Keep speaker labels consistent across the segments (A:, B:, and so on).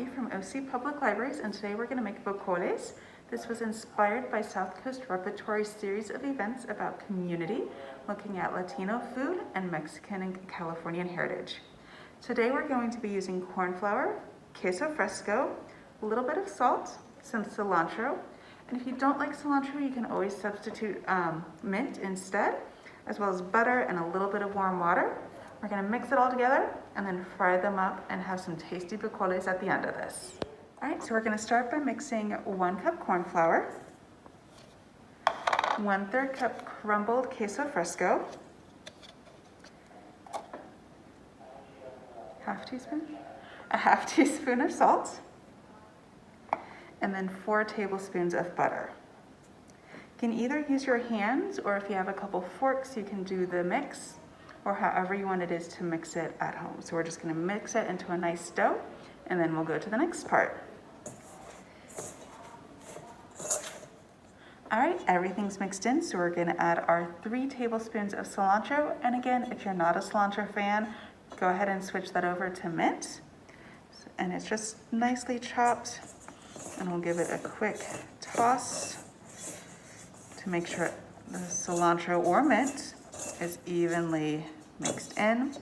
A: Maggie from OC Public Libraries, and today we're going to make Bocoles. This was inspired by South Coast Repertory series of events about community, looking at Latino food and Mexican and Californian heritage. Today we're going to be using corn flour, queso fresco, a little bit of salt, some cilantro, and if you don't like cilantro, you can always substitute mint instead, as well as butter and a little bit of warm water. We're gonna mix it all together and then fry them up and have some tasty bocoles at the end of this. All right, so we're gonna start by mixing 1 cup corn flour, 1/3 cup crumbled queso fresco, a half teaspoon of salt, and then 4 tablespoons of butter. You can either use your hands, or if you have a couple forks, you can do the mix, or however you want it is to mix it at home. So we're just gonna mix it into a nice dough, and then we'll go to the next part. All right, everything's mixed in, so we're gonna add our 3 tablespoons of cilantro. And again, if you're not a cilantro fan, go ahead and switch that over to mint. And it's just nicely chopped, and we'll give it a quick toss to make sure the cilantro or mint is evenly mixed in.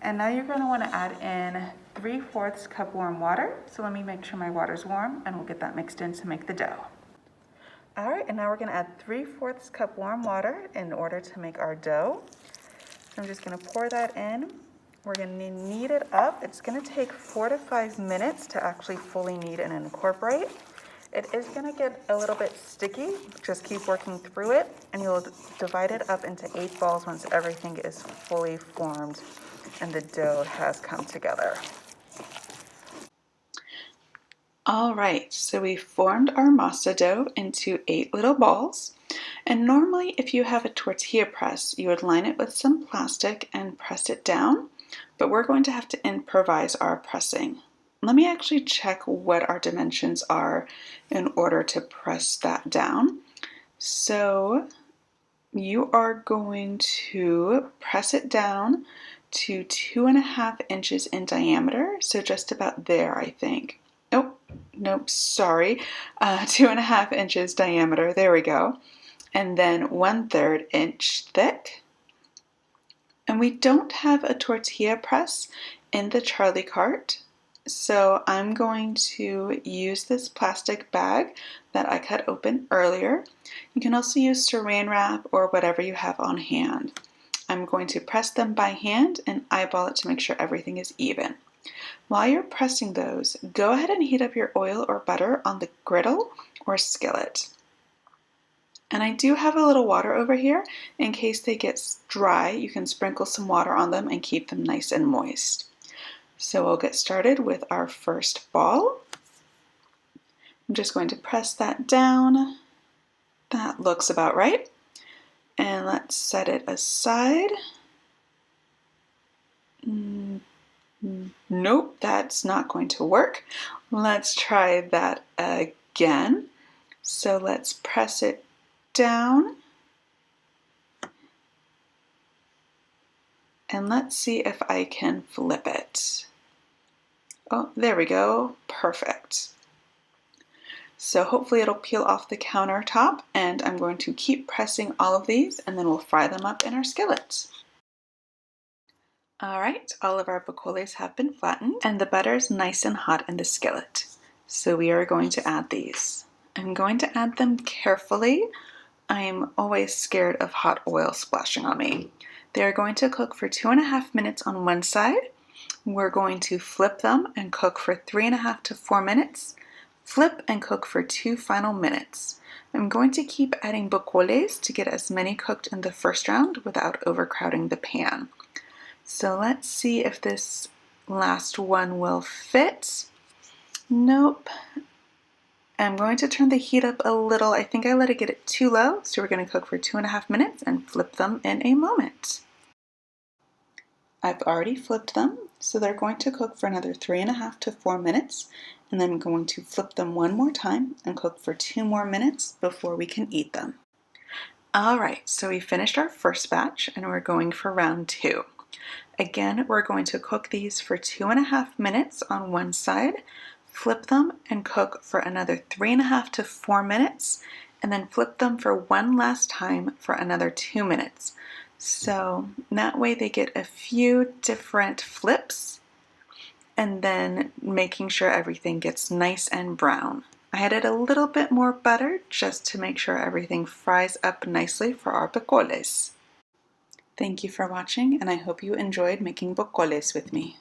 A: And now you're going to want to add in 3/4 cup warm water. So let me make sure my water's warm, and we'll get that mixed in to make the dough. All right, and now we're going to add 3/4 cup warm water in order to make our dough. So I'm just going to pour that in. We're going to knead it up. It's going to take 4 to 5 minutes to actually fully knead and incorporate. It is going to get a little bit sticky. Just keep working through it, and you'll divide it up into 8 balls once everything is fully formed and the dough has come together. All right, so we formed our masa dough into 8 little balls. And normally, if you have a tortilla press, you would line it with some plastic and press it down, but we're going to have to improvise our pressing. Let me actually check what our dimensions are in order to press that down. So you are going to press it down to 2.5 inches in diameter. So just about there, I think. Nope, sorry. 2.5 inches diameter, there we go. And then 1/3 inch thick. And we don't have a tortilla press in the Charlie cart. So I'm going to use this plastic bag that I cut open earlier. You can also use saran wrap or whatever you have on hand. I'm going to press them by hand and eyeball it to make sure everything is even. While you're pressing those, go ahead and heat up your oil or butter on the griddle or skillet. And I do have a little water over here. In case they get dry, you can sprinkle some water on them and keep them nice and moist. So we'll get started with our first ball. I'm just going to press that down. That looks about right. And let's set it aside. Nope, that's not going to work. Let's try that again. So let's press it down. And let's see if I can flip it. Oh, there we go. Perfect. So hopefully it'll peel off the countertop, and I'm going to keep pressing all of these, and then we'll fry them up in our skillet. All right, all of our bocoles have been flattened, and the butter is nice and hot in the skillet. So we are going to add these. I'm going to add them carefully. I'm always scared of hot oil splashing on me. They're going to cook for 2.5 minutes on one side. We're going to flip them and cook for 3.5 to 4 minutes. Flip and cook for 2 final minutes. I'm going to keep adding bocoles to get as many cooked in the first round without overcrowding the pan. So let's see if this last one will fit. Nope. I'm going to turn the heat up a little. I think I let it get too low, so we're going to cook for 2.5 minutes and flip them in a moment. I've already flipped them, so they're going to cook for another 3.5 to 4 minutes, and then I'm going to flip them one more time and cook for 2 more minutes before we can eat them. All right, so we finished our first batch, and we're going for round 2. Again, we're going to cook these for 2.5 minutes on one side, flip them and cook for another 3.5 to 4 minutes, and then flip them for one last time for another 2 minutes. So that way they get a few different flips, and then making sure everything gets nice and brown. I added a little bit more butter just to make sure everything fries up nicely for our bocoles. Thank you for watching, and I hope you enjoyed making bocoles with me.